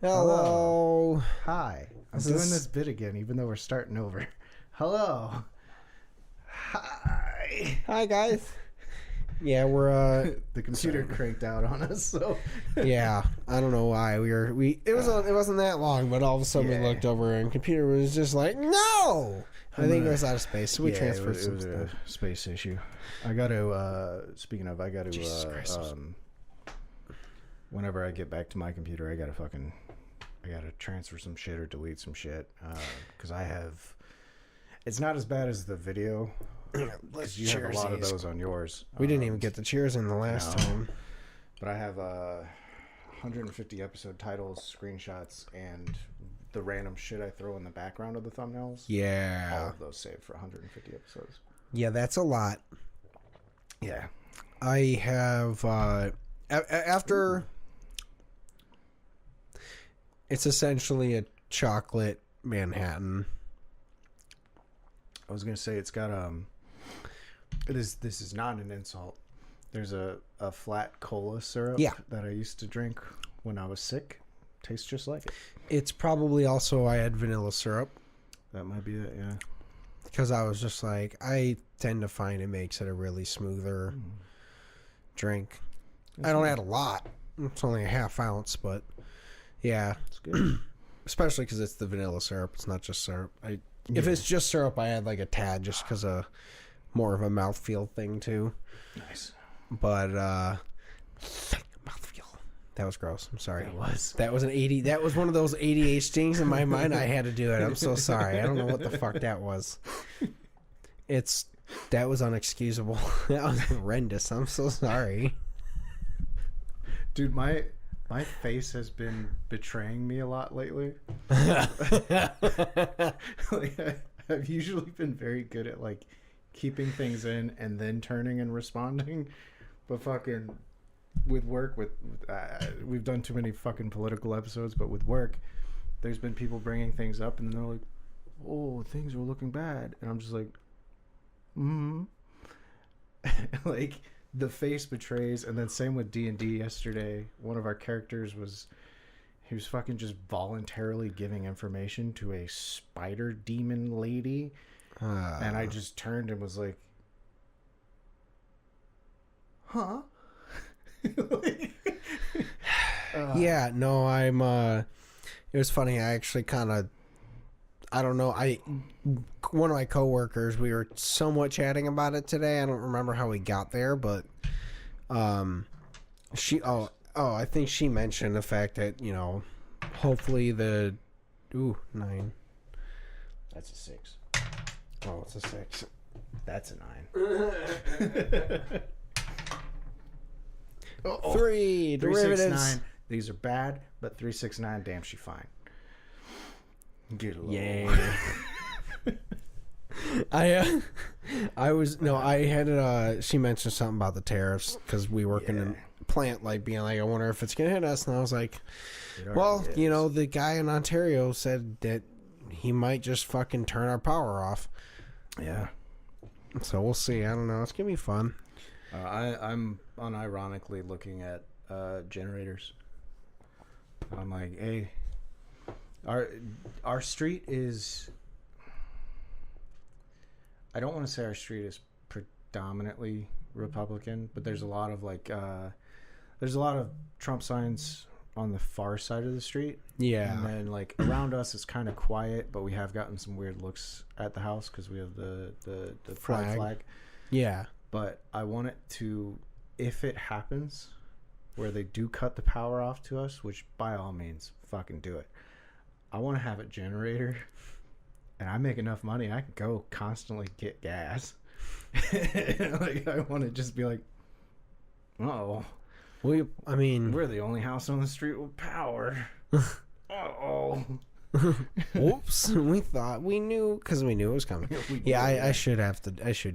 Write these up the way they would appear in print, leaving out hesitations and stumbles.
Hello. Hi. I'm doing this bit again, even though we're starting over. Hello. Hi. Hi, guys. Yeah, we're the computer cranked out on us, so yeah. I don't know why it wasn't that long, but all of a sudden we looked over and computer was just like, no. I think it was out of space, so we transferred some stuff. A space issue. I got to. Speaking of, I got to. Whenever I get back to my computer, I gotta transfer some shit or delete some shit because I have. It's not as bad as the video. Because you have a lot of those on yours. We didn't even get the cheers in the last time. But I have 150 episode titles, screenshots, and the random shit I throw in the background of the thumbnails. Yeah. All of those saved for 150 episodes. Yeah, that's a lot. Yeah. I have... after... It's essentially a chocolate Manhattan. I was going to say it's got... This is not an insult. There's a flat cola syrup that I used to drink when I was sick. Tastes just like it. It's probably also I had vanilla syrup. That might be it, yeah. Because I was just like, I tend to find it makes it a really smoother drink. I don't add a lot. It's only a half ounce, but yeah. It's good. Especially because it's the vanilla syrup. It's not just syrup. If it's just syrup, I add like a tad just because of... more of a mouthfeel thing too. Nice. But mouthfeel. That was gross. I'm sorry. That was an 80. That was one of those ADHD things in my mind. I had to do it. I'm so sorry. I don't know what the fuck that was. That was unexcusable. That was horrendous. I'm so sorry. Dude, my face has been betraying me a lot lately. I've usually been very good at like keeping things in and then turning and responding, but fucking with work, we've done too many fucking political episodes, but with work, there's been people bringing things up and they're like, "Oh, things are looking bad," and I'm just like, like the face betrays. And then same with D&D yesterday. One of our characters he was fucking just voluntarily giving information to a spider demon lady. And I just turned and was like, huh? Yeah, no, I'm, it was funny. I actually kind of, I don't know. One of my coworkers, we were somewhat chatting about it today. I don't remember how we got there, but, I think she mentioned the fact that, hopefully 9. That's a 6. Oh, it's a 6. That's a 9. 3 derivatives. 369. These are bad, but 369, damn, she fine. Get a little. Yeah. She mentioned something about the tariffs because we work in a plant, like being like, I wonder if it's gonna hit us, and I was like, well, the guy in Ontario said that he might just fucking turn our power off. Yeah. So we'll see. I don't know. It's gonna be fun. I'm unironically looking at generators. I'm like, hey, our street is. I don't want to say our street is predominantly Republican, but there's a lot of Trump signs on the far side of the street. Yeah. And then like around us it's kind of quiet, but we have gotten some weird looks at the house because we have the flag. Yeah. But I want it to, if it happens where they do cut the power off to us, which by all means fucking do it, I want to have a generator and I make enough money I can go constantly get gas. Like I want to just be like, oh, we're the only house on the street with power. Uh-oh. Whoops. We knew it was coming. I should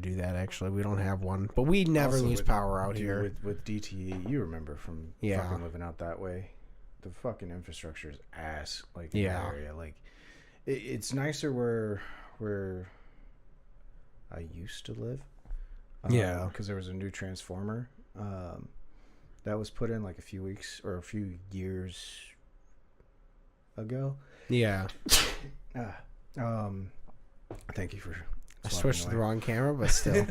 do that actually. We don't have one, but we never Also lose power out here. With DTE, you rememre from fucking living out that way. The fucking infrastructure is ass. Like in that area, like it's nicer where I used to live. Because there was a new transformer that was put in like a few weeks or a few years ago. Yeah. Thank you for. I switched to the wrong camera, but still.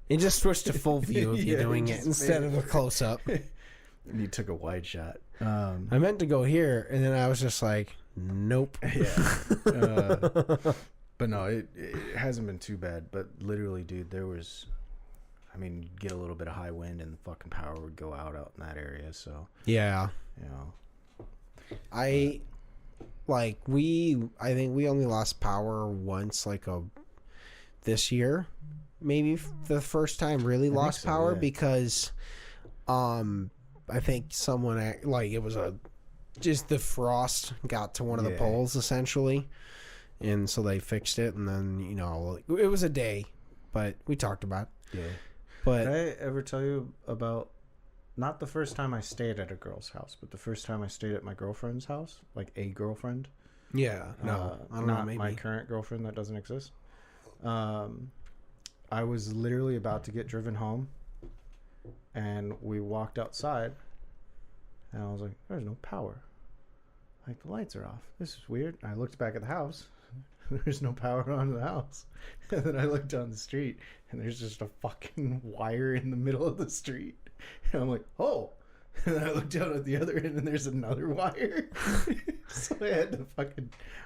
You just switched to full view if you're doing it instead of a close up. And you took a wide shot. I meant to go here, and then I was just like, nope. Yeah. But no, it hasn't been too bad. But literally, dude, there was. I mean, you'd get a little bit of high wind, and the fucking power would go out in that area. So yeah, you know, I think we only lost power once, like this year, maybe the first time really lost power because, I think someone it was just the frost got to one of the poles essentially, and so they fixed it, and then it was a day, but we talked about it. Yeah. But did I ever tell you about not the first time I stayed at a girl's house, but the first time I stayed at my girlfriend's house, like a girlfriend? Yeah, no, I don't know, maybe my current girlfriend that doesn't exist. I was literally about to get driven home, and we walked outside, and I was like, "There's no power. Like the lights are off. This is weird." I looked back at the house. There's no power on the house. And then I looked down the street, and there's just a fucking wire in the middle of the street. And I'm like, oh. And then I looked down at the other end, and there's another wire. So I had to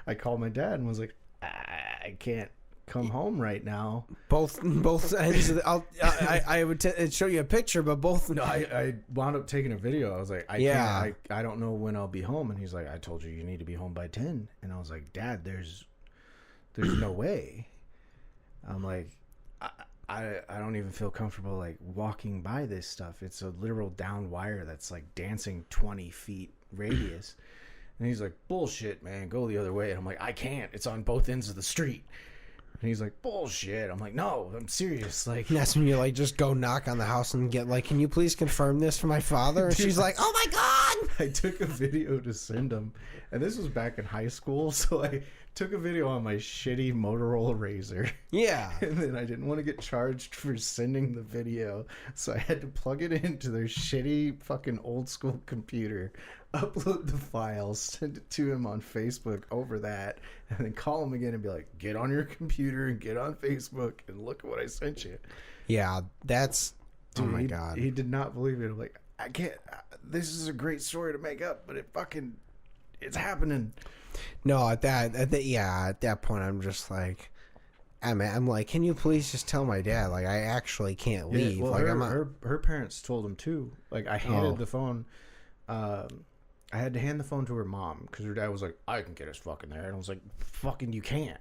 I called my dad and was like, I can't come home right now. Both ends of I would show you a picture, but both. No, I wound up taking a video. I was like, I don't know when I'll be home. And he's like, I told you need to be home by 10. And I was like, Dad, there's no way. I'm like, I don't even feel comfortable like walking by this stuff. It's a literal down wire that's like dancing 20 feet radius. And he's like, bullshit, man, go the other way. And I'm like, I can't. It's on both ends of the street. And he's like, bullshit. I'm like, no, I'm serious. Like, and that's when you like just go knock on the house and get like, can you please confirm this for my father? And she's like, oh my God. I took a video to send him, and this was back in high school, so I took a video on my shitty Motorola Razr. Yeah. And then I didn't want to get charged for sending the video, so I had to plug it into their shitty fucking old school computer, upload the files, send it to him on Facebook over that, and then call him again and be like, get on your computer and get on Facebook and look at what I sent you. Yeah, that's... Dude, oh my God. He did not believe it. I'm like, I can't... this is a great story to make up, but it's happening. No, at that point, I'm just like... I'm like, can you please just tell my dad? Like, I actually can't leave. Yeah, well, like, her parents told him too. Like, I handed the phone... I had to hand the phone to her mom because her dad was like, I can get us fucking there. And I was like, fucking you can't.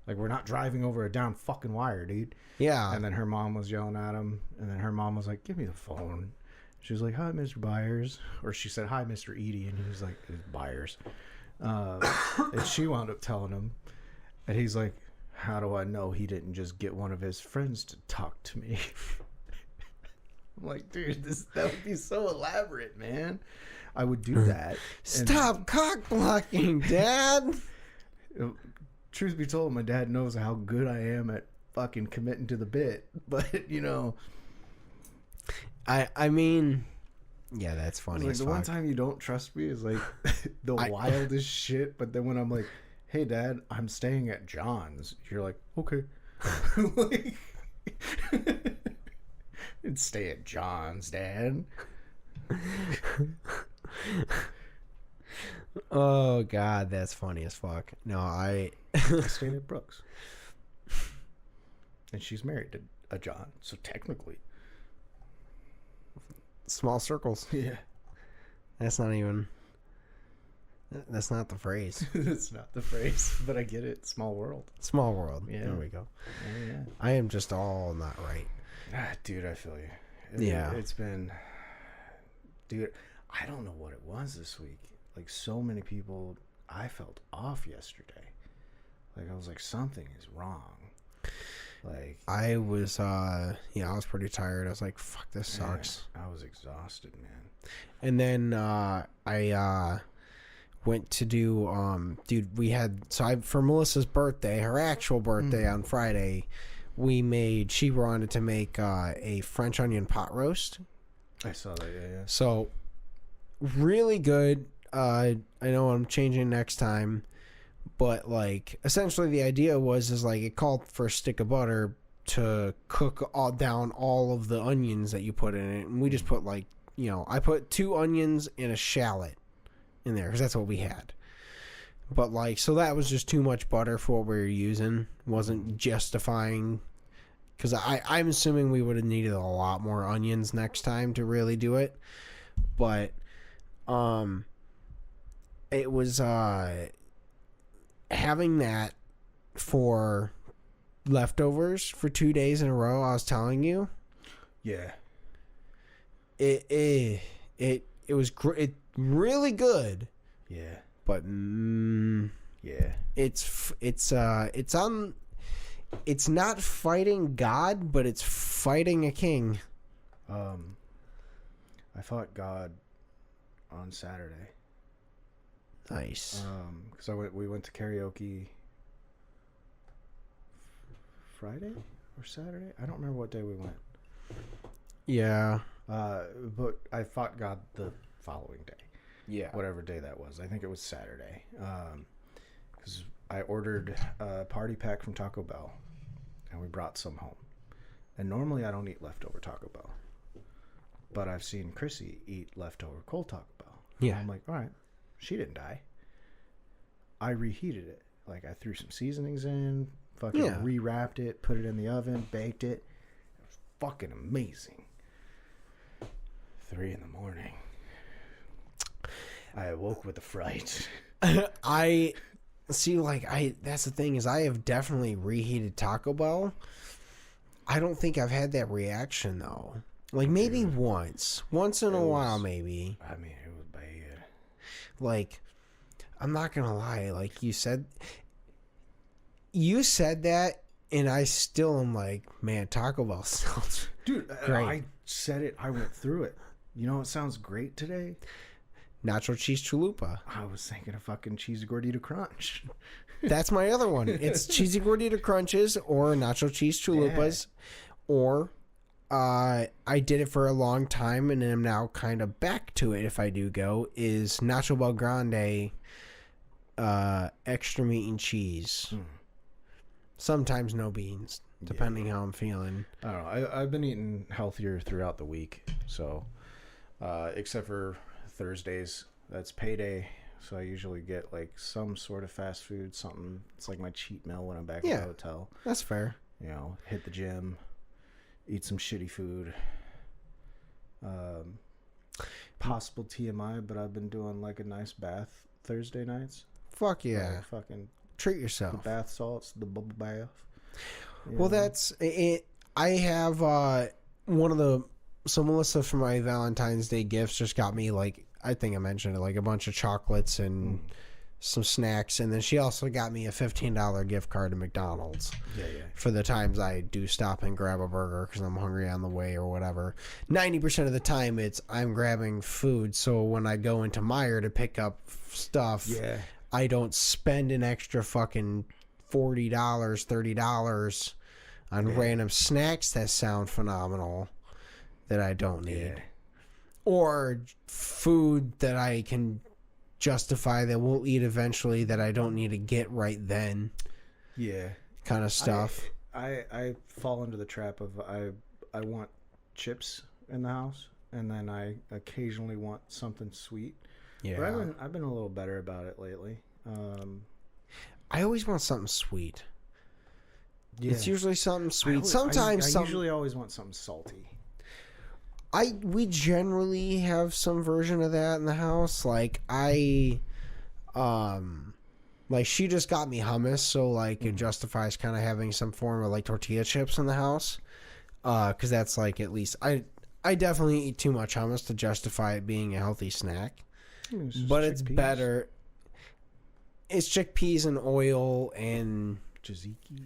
Like, we're not driving over a down fucking wire, dude. Yeah. And then her mom was yelling at him. And then her mom was like, give me the phone. She was like, hi, Mr. Byers. Or she said, hi, Mr. Edie. And he was like, Byers. And she wound up telling him. And he's like, how do I know he didn't just get one of his friends to talk to me? I'm like, dude, that would be so elaborate, man. I would do that. Stop cock blocking, Dad. Truth be told, my dad knows how good I am at fucking committing to the bit. But, I mean, yeah, that's funny. Like the one time you don't trust me is like the wildest shit. But then when I'm like, hey, Dad, I'm staying at John's, you're like, okay. Like, and stay at John's, Dad. Oh God, that's funny as fuck. No, I stayed at Brooks, and she's married to a John, so technically, small circles. Yeah, that's not even. That's not the phrase. It's not the phrase, but I get it. Small world. Small world. Yeah. There we go. Oh, yeah. I am just all not right. Dude, I feel you. It's been... Dude, I don't know what it was this week. Like, so many people... I felt off yesterday. Like, I was like, something is wrong. Like... I was pretty tired. I was like, fuck, this sucks. I was exhausted, man. And then, I went to do, we had... for Melissa's birthday, her actual birthday on Friday... she wanted to make a French onion pot roast. I saw that, yeah. So, really good. I know I'm changing next time, but like essentially the idea is like it called for a stick of butter to cook down all of the onions that you put in it, and we just put like, you know, I put 2 onions and a shallot in there because that's what we had. But like, so that was just too much butter for what we were using. Wasn't justifying, because I'm assuming we would have needed a lot more onions next time to really do it. But it was having that for leftovers for 2 days in a row. I was telling you. Yeah. It was really good. Yeah. But yeah, it's not fighting God, but it's fighting a king. I fought God on Saturday. Nice. Because we went to karaoke Friday or Saturday. I don't remember what day we went. Yeah. But I fought God the following day. Yeah. Whatever day that was. I think it was Saturday. Because I ordered a party pack from Taco Bell, and we brought some home. And normally I don't eat leftover Taco Bell, but I've seen Chrissy eat leftover cold Taco Bell. Yeah. And I'm like, all right, she didn't die. I reheated it. Like, I threw some seasonings in, fucking rewrapped it, put it in the oven, baked it. It was fucking amazing. 3 a.m. I awoke with a fright. I see, like, that's the thing, is I have definitely reheated Taco Bell. I don't think I've had that reaction though. Like, maybe once in a while, maybe. I mean, it was bad. Like, I'm not gonna lie, like you said that, and I still am like, man, Taco Bell sounds dude great. I said it, I went through it. You know what sounds great today? Nacho cheese chalupa. I was thinking of fucking cheesy gordita crunch. That's my other one. It's cheesy gordita crunches or nacho cheese chalupas. Yeah. Or I did it for a long time and am now kind of back to it if I do go, is Nacho Bel Grande extra meat and cheese. Sometimes no beans, depending how I'm feeling. I don't know. I've been eating healthier throughout the week, so except for Thursdays, that's payday, so I usually get like some sort of fast food, something. It's like my cheat meal when I'm back at the hotel. That's fair. You know, hit the gym, eat some shitty food. Possible TMI, but I've been doing like a nice bath Thursday nights. Fuck yeah. Fucking treat yourself. The bath salts, the bubble bath. Well, that's it. I have so Melissa, for my Valentine's Day gifts, just got me, like, I think I mentioned it, like a bunch of chocolates and some snacks, and then she also got me a $15 gift card to McDonald's. For the times I do stop and grab a burger because I'm hungry on the way or whatever. 90% of the time I'm grabbing food, so when I go into Meijer to pick up stuff, I don't spend an extra fucking $40, $30 on random snacks that sound phenomenal that I don't need. Or food that I can justify that we'll eat eventually that I don't need to get right then. Yeah. Kind of stuff. I fall into the trap of I want chips in the house, and then I occasionally want something sweet. Yeah. But I've been a little better about it lately. I always want something sweet. Yeah. It's usually something sweet. I usually always want something salty. We generally have some version of that in the house. Like like she just got me hummus, so like it justifies kind of having some form of like tortilla chips in the house. Because that's like, at least I definitely eat too much hummus to justify it being a healthy snack. But it's better. It's chickpeas and oil and tzatziki.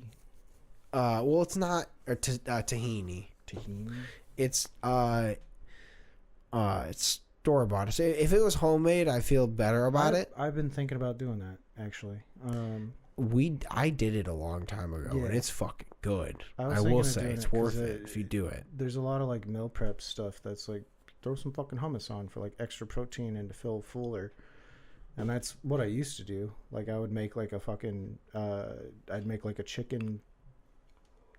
Well, it's not tahini. Tahini. It's store bought. If it was homemade, I feel better about it. I've been thinking about doing that actually. I did it a long time ago, and it's fucking good. I will say it's worth it if you do it. There's a lot of like meal prep stuff that's like, throw some fucking hummus on for like extra protein and to feel fuller. And that's what I used to do. Like I would make like a fucking I'd make like a chicken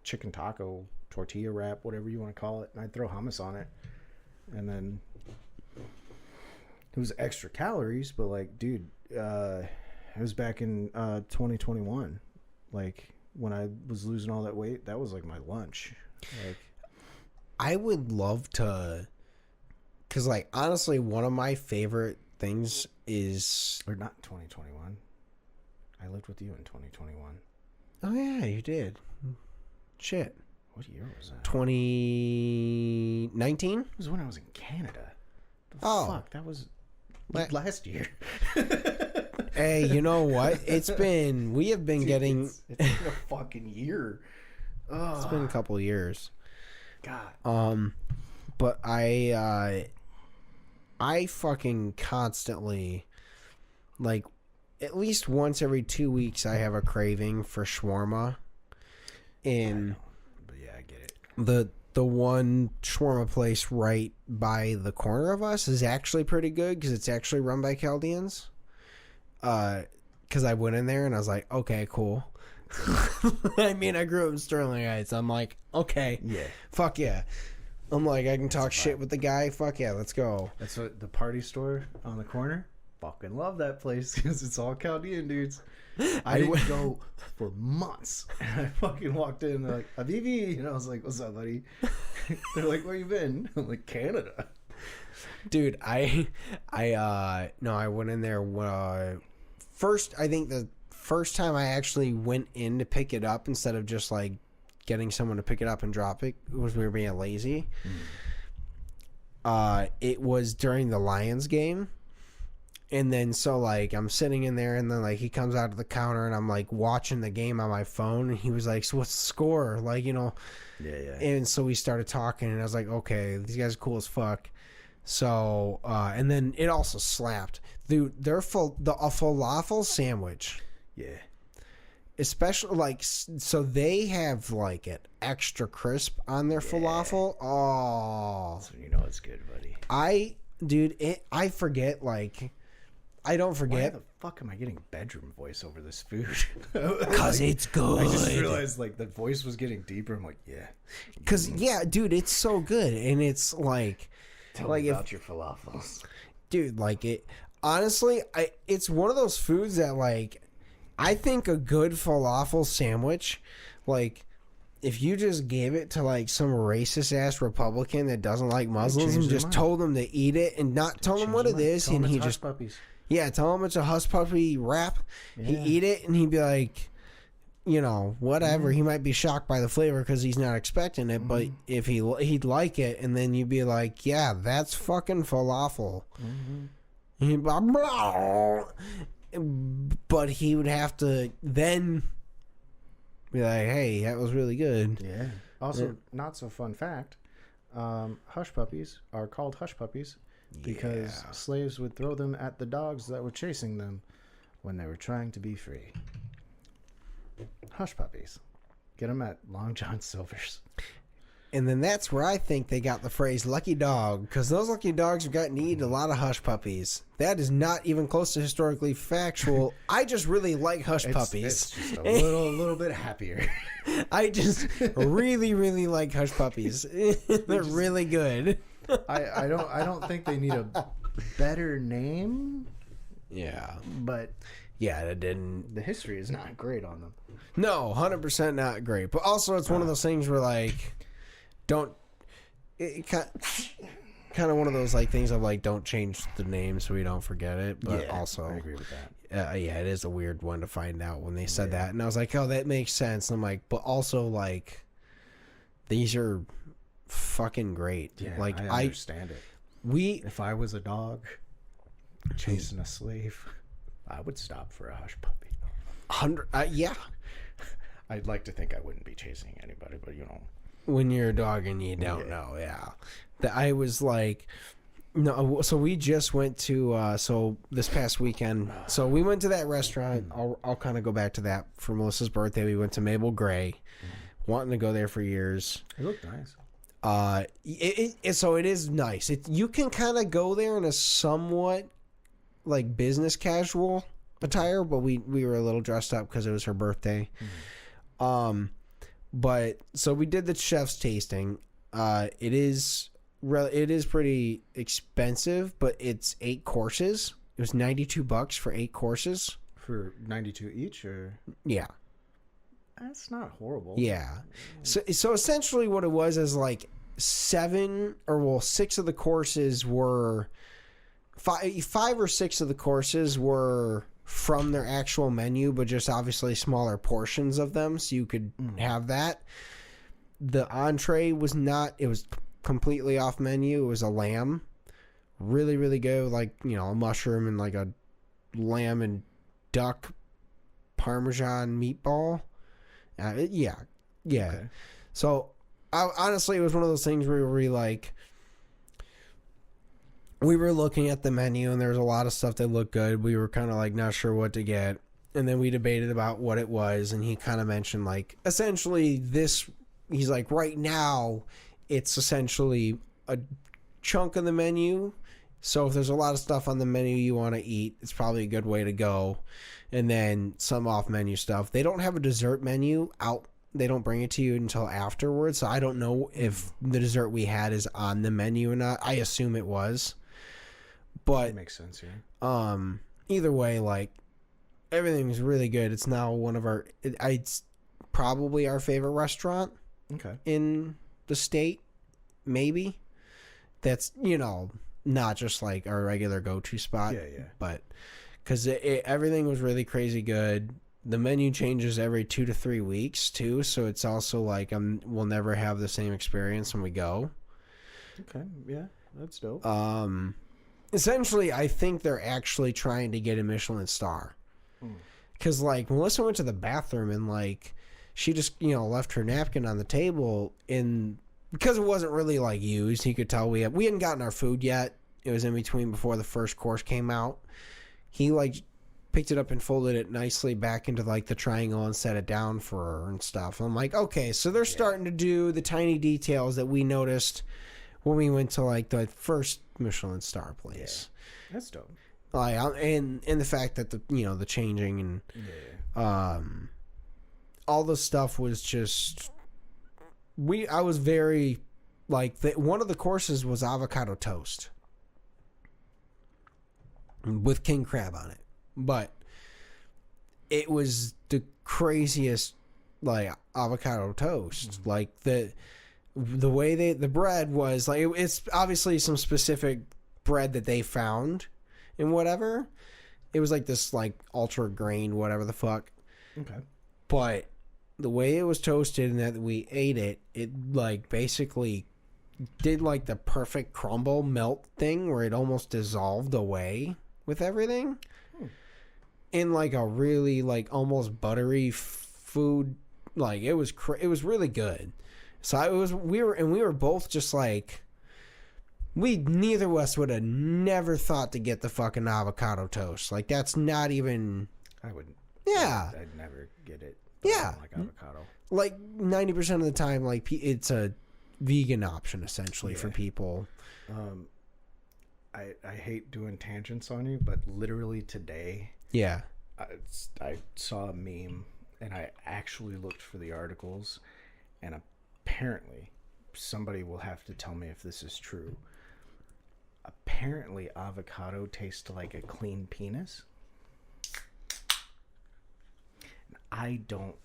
taco tortilla wrap, whatever you want to call it, and I'd throw hummus on it. And then it was extra calories, but like, dude, it was back in 2021. Like when I was losing all that weight, that was like my lunch. Like I would love to, because like honestly, one of my favorite things is, or not 2021. I lived with you in 2021. Oh yeah, you did. Shit. What year was that? 2019? It was when I was in Canada. The fuck, that was last year. Hey, you know what? We have been getting... It's been a fucking year. Oh. It's been a couple of years. God. But I fucking constantly, like, at least once every 2 weeks, I have a craving for shawarma. And but yeah, I get it. The one shawarma place right by the corner of us is actually pretty good because it's actually run by Chaldeans. Because I went in there and I was like, okay, cool. I mean, I grew up in Sterling Heights. I'm like, okay, yeah, fuck yeah. I'm like, I can talk shit with the guy. Fuck yeah, let's go. That's what the party store on the corner. Fucking love that place because it's all Chaldean dudes. I didn't go for months. And I fucking walked in and they're like, Avivi. And I was like, what's up, buddy? They're like, where you been? I'm like, Canada. Dude, I went in there first. I think the first time I actually went in to pick it up instead of just like getting someone to pick it up and drop it was we were being lazy. It was during the Lions game. And then so like I'm sitting in there and then like he comes out to the counter and I'm like watching the game on my phone and he was like, so what's the score? Like, you know. Yeah. And so we started talking and I was like, okay, these guys are cool as fuck. So and then it also slapped. Dude, a falafel sandwich. Yeah. Especially like, so they have like an extra crisp on their falafel. Oh, so you know it's good, buddy. I forget, like, I don't forget. Why the fuck am I getting bedroom voice over this food? Because like, it's good. I just realized like the voice was getting deeper. I'm like, yeah. Because yeah, dude, it's so good, and it's like, tell me about your falafels, dude. Like it, honestly, it's one of those foods that like, I think a good falafel sandwich, like, if you just gave it to like some racist ass Republican that doesn't like Muslims and just told them to eat it and not tell them what it is, and he just tell him it's a hush puppy wrap. Yeah. He'd eat it and he'd be like, you know, whatever. He might be shocked by the flavor because he's not expecting it, but if he'd like it, and then you'd be like, yeah, that's fucking falafel. He'd blah, blah. But he would have to then be like, hey, that was really good. Yeah. Also, not so fun fact, hush puppies are called hush puppies because slaves would throw them at the dogs that were chasing them when they were trying to be free. Hush puppies. Get them at Long John Silver's. And then that's where I think they got the phrase lucky dog, because those lucky dogs have gotten to eat a lot of hush puppies. That is not even close to historically factual. I just really like hush puppies. It's just a little bit happier. I just really, really like hush puppies. They're really good. I don't think they need a better name. Yeah. But yeah, it didn't. The history is not great on them. No, 100% not great. But also it's one of those things where like, don't, it kind of one of those like things of like, don't change the name so we don't forget it. But also, I agree with that. Yeah, it is a weird one to find out when they said that. And I was like, oh, that makes sense. And I'm like, but also like, these are fucking great. Yeah, like I understand it. If I was a dog chasing a slave, I would stop for a hush puppy. Yeah. I'd like to think I wouldn't be chasing anybody, but you know. When you're a dog and you don't know, that I was like, no. So we just went to so this past weekend. So we went to that restaurant. I'll kind of go back to that for Melissa's birthday. We went to Mabel Gray, wanting to go there for years. It looked nice. So it is nice. You can kind of go there in a somewhat like business casual attire, but we were a little dressed up because it was her birthday. But so we did the chef's tasting. It is pretty expensive, but it's 8 courses. It was $92 for 8 courses. For 92 each, or yeah, that's not horrible. Yeah. So essentially, what it was is like 6 of the courses were 5 or 6 of the courses were from their actual menu, but just obviously smaller portions of them, so you could have that. The entree was not. It was completely off menu. It was a lamb, really, really good, like, you know, a mushroom and like a lamb and duck Parmesan meatball. Yeah. Okay. So honestly, it was one of those things where we were looking at the menu and there was a lot of stuff that looked good. We were kind of like not sure what to get, and then we debated about what it was, and he kind of mentioned like essentially this. He's like, right now it's essentially a chunk of the menu. So if there's a lot of stuff on the menu you want to eat, it's probably a good way to go. And then some off menu stuff. They don't have a dessert menu out. They don't bring it to you until afterwards. So I don't know if the dessert we had is on the menu or not. I assume it was. But that makes sense, yeah. Either way, like, everything was really good. It's now it's probably our favorite restaurant. Okay. In the state, maybe. That's, you know, not just like our regular go-to spot. Yeah. But because everything was really crazy good. The menu changes every 2 to 3 weeks too, so it's also like we'll never have the same experience when we go. Okay, yeah, that's dope. Essentially, I think they're actually trying to get a Michelin star. Because like Melissa went to the bathroom and like she just, you know, left her napkin on the table, and because it wasn't really like used, he could tell we hadn't gotten our food yet. It was in between before the first course came out. He like picked it up and folded it nicely back into like the triangle and set it down for her and stuff. I'm like, okay, so they're starting to do the tiny details that we noticed when we went to like the first Michelin star place. Yeah. That's dope. Like, and the fact that the changing and all the stuff was just I was very like one of the courses was avocado toast with king crab on it, but it was the craziest like avocado toast. Like the way the bread was like it's obviously some specific bread that they found and whatever. It was like this like ultra grain whatever the fuck. Okay. But the way it was toasted and that we ate it like basically did like the perfect crumble melt thing where it almost dissolved away with everything in like a really like almost buttery food. Like it was really good. So we were both just like, neither of us would have never thought to get the fucking avocado toast. Like that's not even. I wouldn't. Yeah. I'd never get it. Yeah. Like avocado. Like 90% of the time, like it's a vegan option essentially for people. I hate doing tangents on you, but literally today. Yeah. I saw a meme and I actually looked for the articles, and apparently somebody will have to tell me if this is true. Apparently avocado tastes like a clean penis. I don't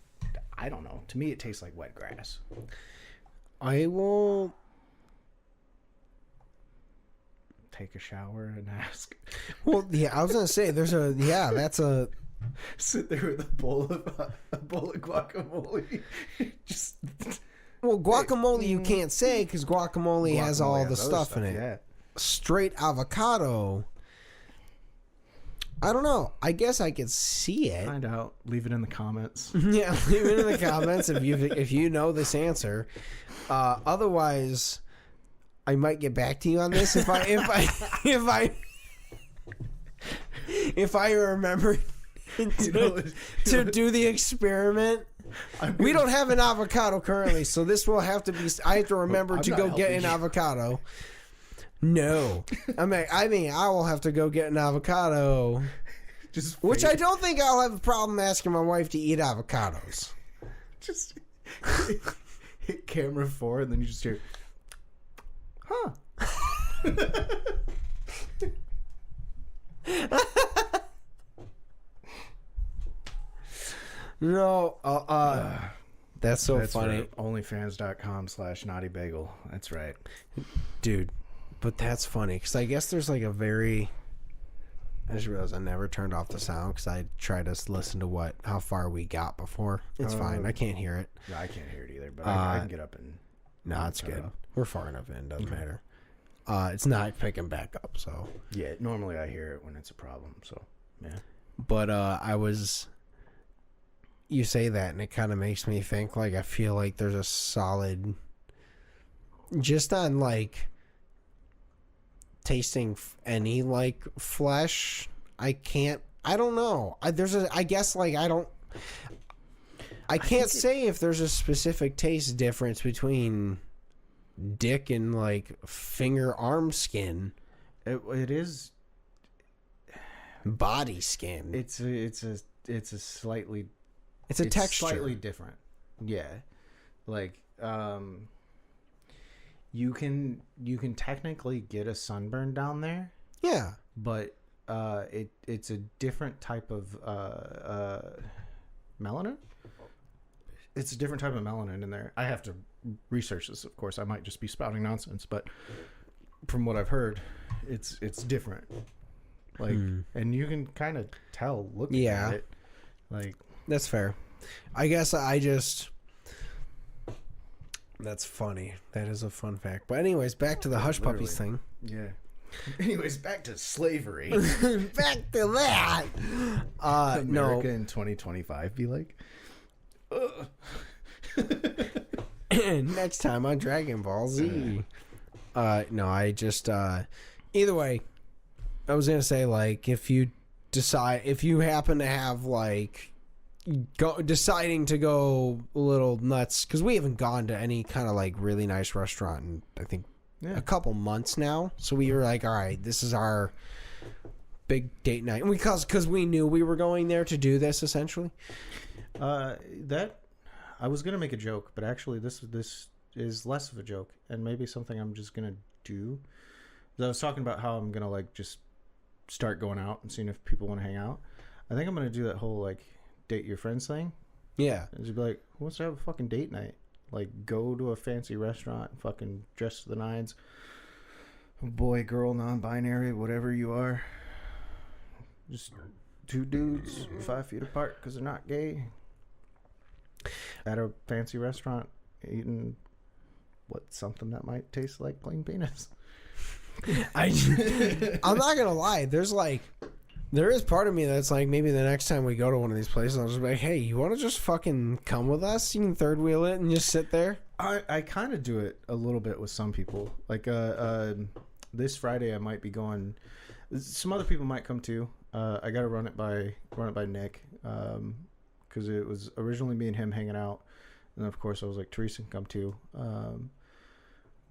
know. To me it tastes like wet grass. I will take a shower and ask. Well, yeah, I was gonna say that's a sit there with a bowl of guacamole. Just well, guacamole you can't say because guacamole has all the stuff in it. Yeah. Straight avocado. I don't know. I guess I could see it. Find out. Leave it in the comments. Yeah, leave it in the comments if you know this answer. Otherwise, I might get back to you on this if I remember to do the experiment. We don't have an avocado currently, so this will have to be. I have to remember to go get an avocado. No. I mean, I will have to go get an avocado. Which I don't think I'll have a problem asking my wife to eat avocados. Just hit camera 4 and then you just hear, huh. No, that's so funny. Right. Onlyfans.com/naughtybagel. That's right. Dude, but that's funny because I guess there's like a very... I just realized I never turned off the sound because I tried to listen to how far we got before. It's fine. I can't hear it. No, I can't hear it either, but I can get up and... No, it's good. We're far enough in. Doesn't matter. It's not picking back up, so... Yeah, normally I hear it when it's a problem, so, yeah. But you say that, and it kind of makes me think, like, I feel like there's a solid... Just on, like... tasting any like flesh, I don't know. I can't say if there's a specific taste difference between dick and like finger arm skin. It is body skin. It's a slightly... It's a texture. Slightly different. Yeah. Like, you can technically get a sunburn down there. Yeah. But it's a different type of melanin. It's a different type of melanin in there. I have to research this, of course. I might just be spouting nonsense, but from what I've heard, it's different. Like, and you can kind of tell looking at it. Like, that's fair. I guess that's funny. That is a fun fact. But anyways, back to the Hush Puppies thing. Yeah. Anyways, back to slavery. Back to that. America in 2025 be like, next time on Dragon Ball Z. No, I just either way, I was gonna say, like, if you happen to have like deciding to go a little nuts, because we haven't gone to any kind of like really nice restaurant in I think a couple months now, so we were like, all right, this is our big date night, and because we knew we were going there to do this essentially. That I was gonna make a joke, but actually this is less of a joke and maybe something I'm just gonna do. I was talking about how I'm gonna like just start going out and seeing if people want to hang out. I think I'm gonna do that whole like date your friends thing. Yeah. And just be like, who wants to have a fucking date night? Like, go to a fancy restaurant, fucking dress to the nines. Boy, girl, non-binary, whatever you are. Just two dudes 5 feet apart because they're not gay. At a fancy restaurant eating something that might taste like plain penis. I'm not gonna lie. There is part of me that's like, maybe the next time we go to one of these places, I'll just be like, hey, you want to just fucking come with us? You can third wheel it and just sit there. I kind of do it a little bit with some people. Like this Friday, I might be going. Some other people might come too. I got to run it by Nick because it was originally me and him hanging out, and then of course I was like, Teresa can come too.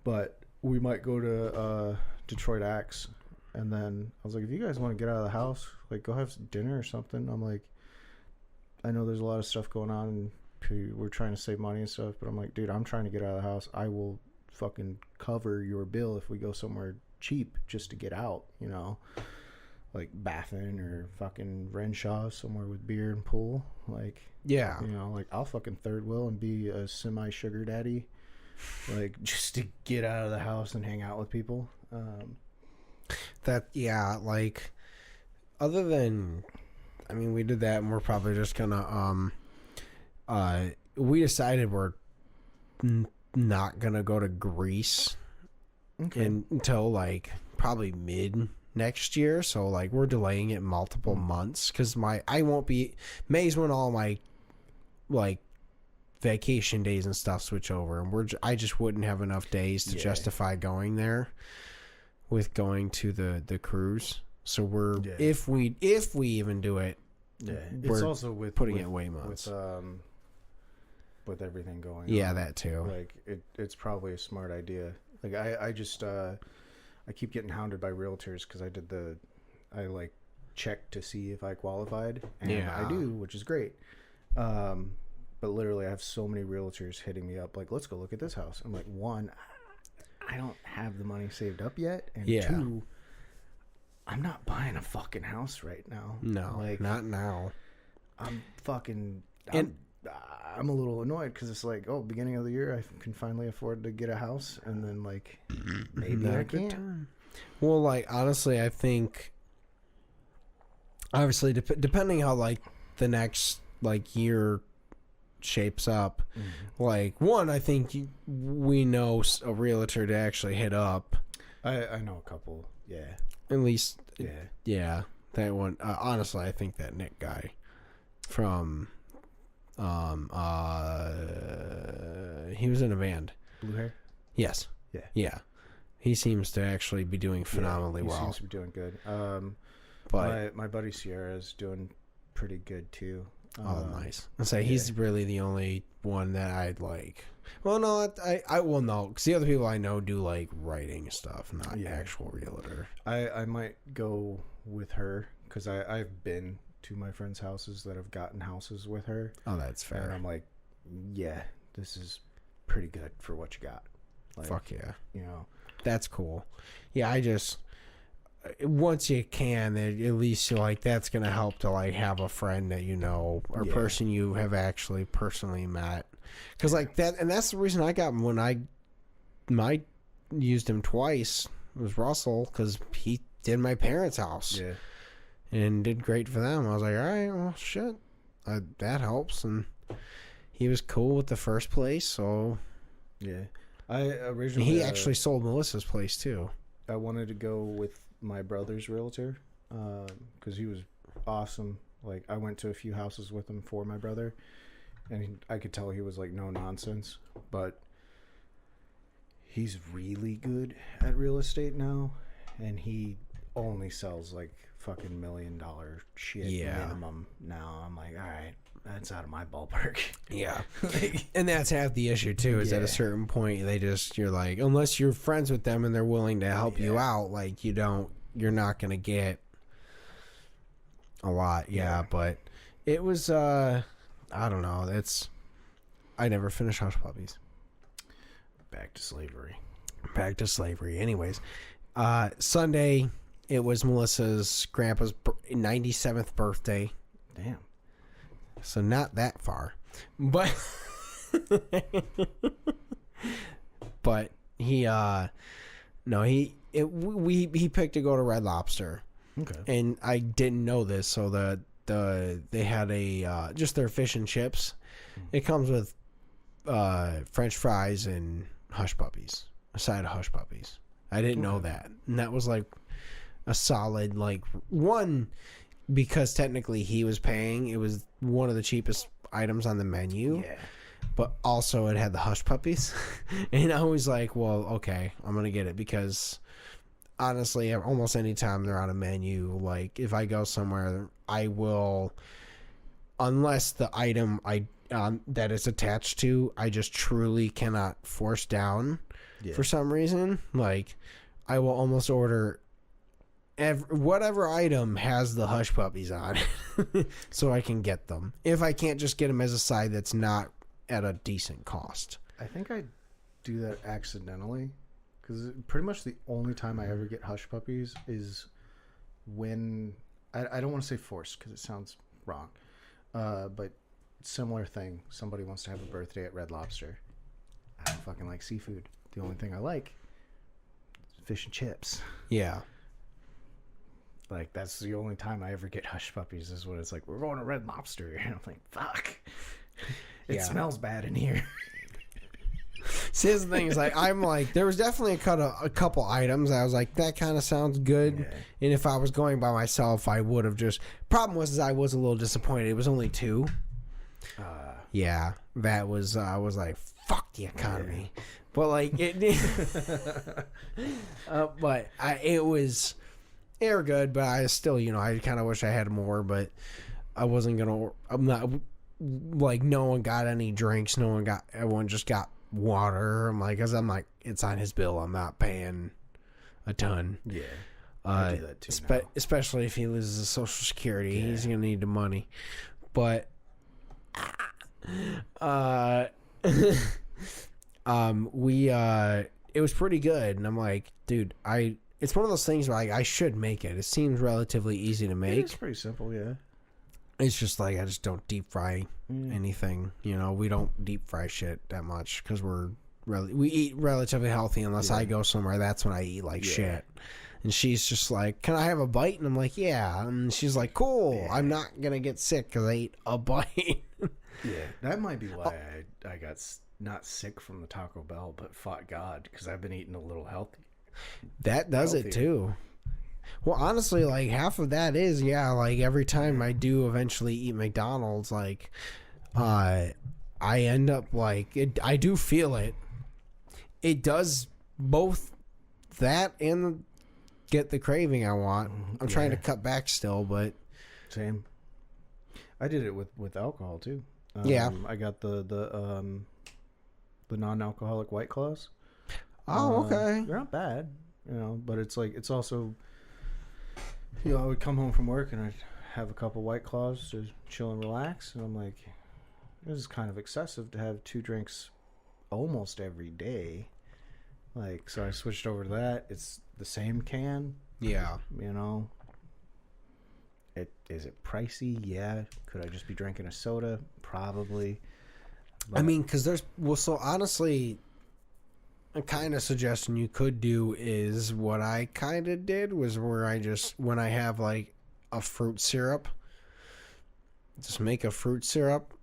But we might go to Detroit Axe. And then I was like, if you guys want to get out of the house, like, go have dinner or something. I'm like, I know there's a lot of stuff going on and we're trying to save money and stuff, but I'm like, dude, I'm trying to get out of the house. I will fucking cover your bill if we go somewhere cheap just to get out, you know, like Baffin or fucking Renshaw, somewhere with beer and pool. Like, yeah, you know, like, I'll fucking third wheel and be a semi sugar daddy, like, just to get out of the house and hang out with people. Like, other than, I mean, we did that, and we're probably just gonna we decided we're not gonna go to Greece until like probably mid next year, so like we're delaying it multiple months because May's when all my like vacation days and stuff switch over, and I just wouldn't have enough days to justify going there with going to the cruise. So we're if we even do it, it's also with putting it way months with everything going on. That too. Like it's probably a smart idea. Like I just I keep getting hounded by realtors because I like checked to see if I qualified, and I do, which is great. But literally, I have so many realtors hitting me up like, let's go look at this house. I'm like, one, I don't have the money saved up yet, and two, I'm not buying a fucking house right now. No, like, not now. I'm a little annoyed because it's like, oh, beginning of the year, I can finally afford to get a house, and then like maybe I can't. Well, like honestly, I think obviously depending how like the next like year shapes up, like one, I think we know a realtor to actually hit up. I know a couple, at least, that one. Honestly, I think that Nick guy from he was in a band. Blue hair? Yes. Yeah. He seems to actually be doing phenomenally well. He seems to be doing good. But my buddy Sierra is doing pretty good too. Nice. I say he's really the only one that I'd like. Well, no, I will know because the other people I know do like writing stuff, not actual realtor. I might go with her because I've been to my friends' houses that have gotten houses with her. Oh, that's fair. And I'm like, yeah, this is pretty good for what you got. Like, fuck yeah. You know, that's cool. Yeah, I just once you can, at least you're like that's gonna help to like have a friend that you know or person you have actually personally met. Because like that, and that's the reason I got him when I used him twice. It was Russell because he did my parents' house. Yeah. And did great for them. I was like, all right, well, shit, that helps. And he was cool with the first place, so yeah. He actually sold Melissa's place too. I wanted to go with my brother's realtor because he was awesome. Like I went to a few houses with him for my brother, and I could tell he was like no nonsense. But he's really good at real estate now, and he only sells like fucking $1 million shit minimum now. I'm like, all right, that's out of my ballpark. Yeah. And that's half the issue too, is at a certain point you're like, unless you're friends with them and they're willing to help you out, like you're not gonna get a lot. But it was I don't know, I never finished Hush Puppies. Back to slavery. Anyways, Sunday it was Melissa's grandpa's 97th birthday. Damn. So not that far. But he picked to go to Red Lobster. Okay. And I didn't know this, so they had a just their fish and chips. It comes with French fries and Hush Puppies. A side of Hush Puppies. I didn't know that. And that was like a solid, like, one, because technically he was paying. It was one of the cheapest items on the menu. Yeah. But also it had the Hush Puppies. And I was like, well, okay, I'm going to get it because honestly, almost any time they're on a menu, like if I go somewhere, I will, unless the item that it's attached to, I just truly cannot force down for some reason. Like I will almost order whatever item has the Hush Puppies on so I can get them. If I can't just get them as a side that's not at a decent cost. I think I do that accidentally because pretty much the only time I ever get Hush Puppies is when I don't want to say forced because it sounds wrong, but similar thing. Somebody wants to have a birthday at Red Lobster. I don't fucking like seafood. The only thing I like is fish and chips. Yeah. Like, that's the only time I ever get Hush Puppies is when it's like, we're going to Red Lobster. And I'm like, fuck. It smells bad in here. See, the thing is, like, I'm like, there was definitely a couple items I was like, that kind of sounds good. Yeah. And if I was going by myself, I would have just. Problem was, I was a little disappointed. It was only 2. Yeah, that was. I was like, fuck the economy. Yeah. But like it. It was. They were good, but I still, I kind of wish I had more, but I wasn't gonna. I'm not like no one got any drinks. Everyone just got water. I'm like, it's on his bill. I'm not paying a ton. Yeah. I do that too now. Especially if he loses his Social Security, he's gonna need the money. But it was pretty good, and I'm like, dude, it's one of those things where I should make it. It seems relatively easy to make. It's pretty simple, yeah. It's just like I just don't deep fry anything. You know, we don't deep fry shit that much because we eat relatively healthy. Unless I go somewhere, that's when I eat like shit. And she's just like, "Can I have a bite?" And I'm like, "Yeah." And she's like, "Cool. Yeah. I'm not gonna get sick because I ate a bite." Yeah, that might be why I got not sick from the Taco Bell, but fought God because I've been eating a little healthy. That does it too. Well, honestly, like half of that is like every time I do eventually eat McDonald's, like I end up like I do feel it. It does both that and get the craving I want. I'm trying to cut back still, but same. I did it with alcohol too. I got the non-alcoholic White Claws. Oh, okay. They're not bad, but it's like it's also, I would come home from work and I'd have a couple White Claws to chill and relax, and I'm like, this is kind of excessive to have 2 drinks almost every day. Like, so I switched over to that. It's the same can. Yeah. Is it pricey? Yeah. Could I just be drinking a soda? Probably. But, I mean, because so honestly, a kind of suggestion you could do is what I kind of did was where when I have like a fruit syrup, just make a fruit syrup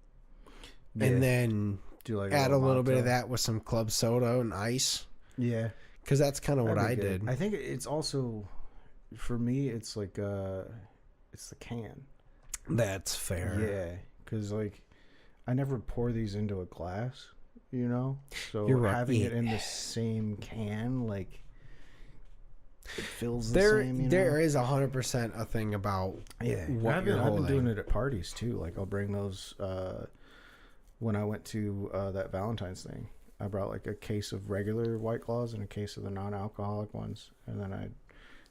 and then do like add a little bit of that with some club soda and ice. Yeah. Because that's kind of what I did. I think it's also, for me, it's like, it's the can. That's fair. Yeah. Because, like, I never pour these into a glass, So You're right. having it in the same can, like, it feels the same, There is 100% a thing about what I've been doing it at parties, too. Like, I'll bring those, when I went to that Valentine's thing. I brought like a case of regular White Claws and a case of the non-alcoholic ones, and then I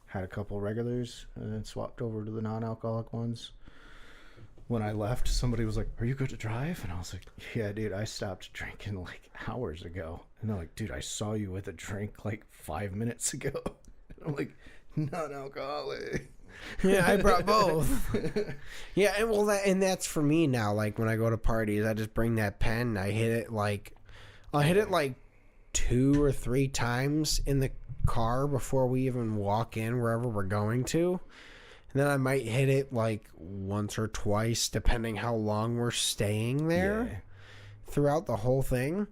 had a couple regulars and then swapped over to the non-alcoholic ones. When I left, somebody was like, "Are you good to drive?" And I was like, "Yeah, dude, I stopped drinking like hours ago." And they're like, "Dude, I saw you with a drink like 5 minutes ago." And I'm like, "Non-alcoholic." Yeah, I brought both. Yeah, and that's for me now. Like when I go to parties, I just bring that pen and I hit it like 2 or 3 times in the car before we even walk in wherever we're going to. And then I might hit it like once or twice depending how long we're staying there throughout the whole thing.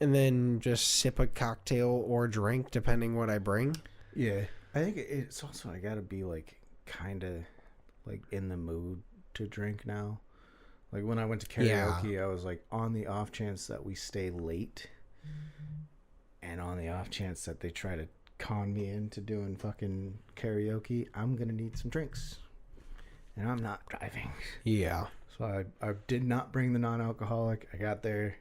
And then just sip a cocktail or drink depending what I bring. Yeah. I think it's also, I gotta be like kind of like in the mood to drink now. Like when I went to karaoke, I was like, on the off chance that we stay late and on the off chance that they try to con me into doing fucking karaoke, I'm going to need some drinks. And I'm not driving. Yeah. So I did not bring the non-alcoholic. I got there.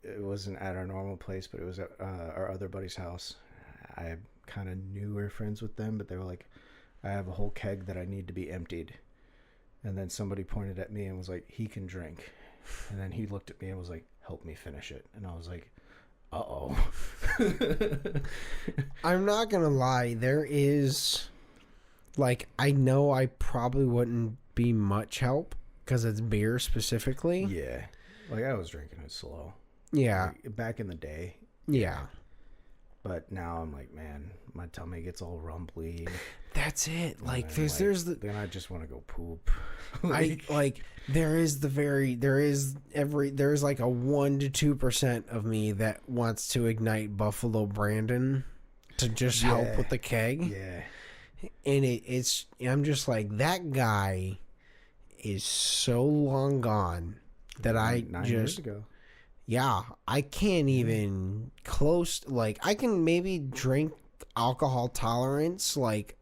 It wasn't at our normal place, but it was at our other buddy's house. I kind of knew we were friends with them, but they were like, I have a whole keg that I need to be emptied. And then somebody pointed at me and was like, he can drink. And then he looked at me and was like, help me finish it. And I was like, uh-oh. I'm not going to lie. There is, like, I know I probably wouldn't be much help because it's beer specifically. Yeah. Like, I was drinking it slow. Yeah. Like, back in the day. Yeah. But now I'm like, man, my tummy gets all rumbly. That's it. Like, then I just want to go poop. There's like a 1 to 2% of me that wants to ignite Buffalo Brandon to just help with the keg. Yeah. And I'm just like, that guy is so long gone that 9 years ago. Yeah, I can't even close. Like, I can maybe drink alcohol tolerance like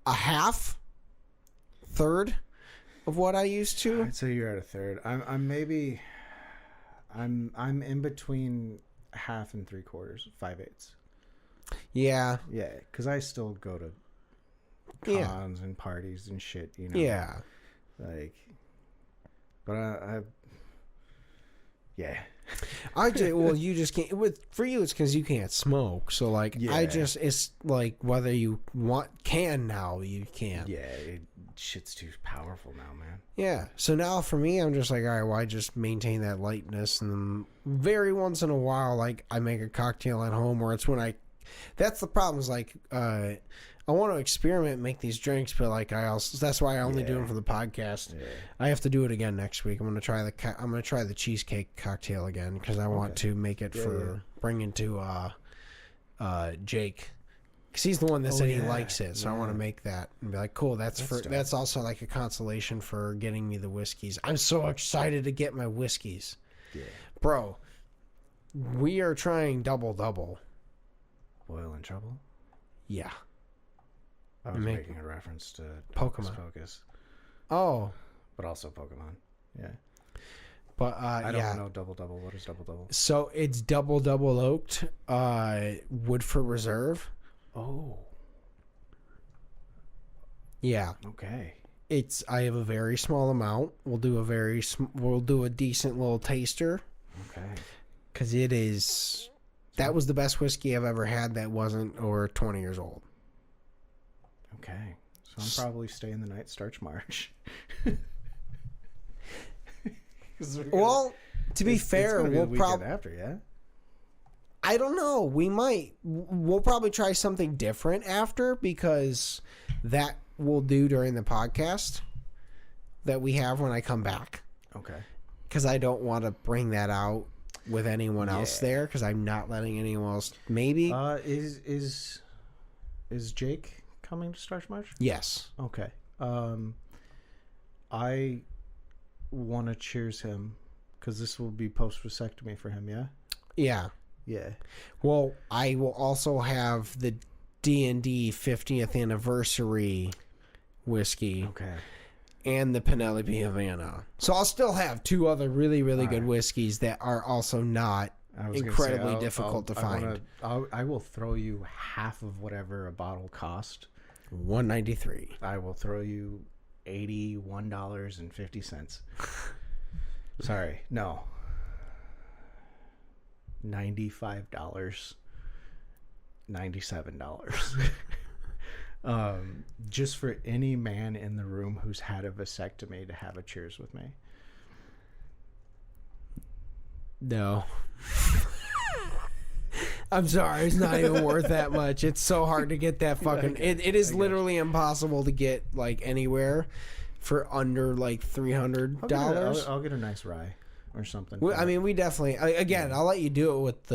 a third of what I used to. I'd say you're at a third. I'm in between half and 3/4, 5/8. Yeah. Yeah, because I still go to cons and parties and shit, you know. Yeah. Like, but I yeah. Well, you just can't. For you, it's because you can't smoke. So like, it's like whether you can now, you can't. Yeah, shit's too powerful now, man. Yeah. So now for me, I'm just like, all right, well, I just maintain that lightness, and then very once in a while, like I make a cocktail at home, or it's when that's the problem. Is like, I want to experiment, and make these drinks, but like that's why I only do them for the podcast. Yeah. I have to do it again next week. I'm gonna try the cheesecake cocktail again because I want to make it bring it to Jake, because he's the one that said he likes it. So I want to make that and be like, cool. That's also like a consolation for getting me the whiskeys. I'm so excited to get my whiskeys, bro. We are trying double. Oil and Trouble. Yeah. I was making a reference to Pokemon. Focus. Oh. But also Pokemon. Yeah. But I don't know Double. What is Double? So it's double oaked, Woodford Reserve. Oh. Yeah. Okay. I have a very small amount. We'll do a decent little taster. Okay. Because that was the best whiskey I've ever had that wasn't over 20 years old. Okay. So I'm probably staying the night Starch March. Well, to be fair, we'll probably after, yeah. I don't know. We'll probably try something different after, because that we'll do during the podcast that we have when I come back. Okay. Because I don't want to bring that out with anyone else there, because I'm not letting anyone else. Maybe. Is Jake coming to Starch March? Yes. Okay. I want to cheers him because this will be post vasectomy for him. Yeah. Yeah. Yeah. Well, I will also have the D&D 50th anniversary whiskey. Okay. And the Penelope Havana. So I'll still have two other really, really good whiskeys that are also not incredibly difficult to find. I will throw you half of whatever a bottle cost. $193. I will throw you $81.50. Sorry, no. $95. $97. Just for any man in the room who's had a vasectomy to have a cheers with me. No. I'm sorry, it's not even worth that much. It's so hard to get that fucking... It is literally impossible to get, like, anywhere for under, like, $300. I'll get a nice rye or something. I mean, we definitely... Again, I'll let you do it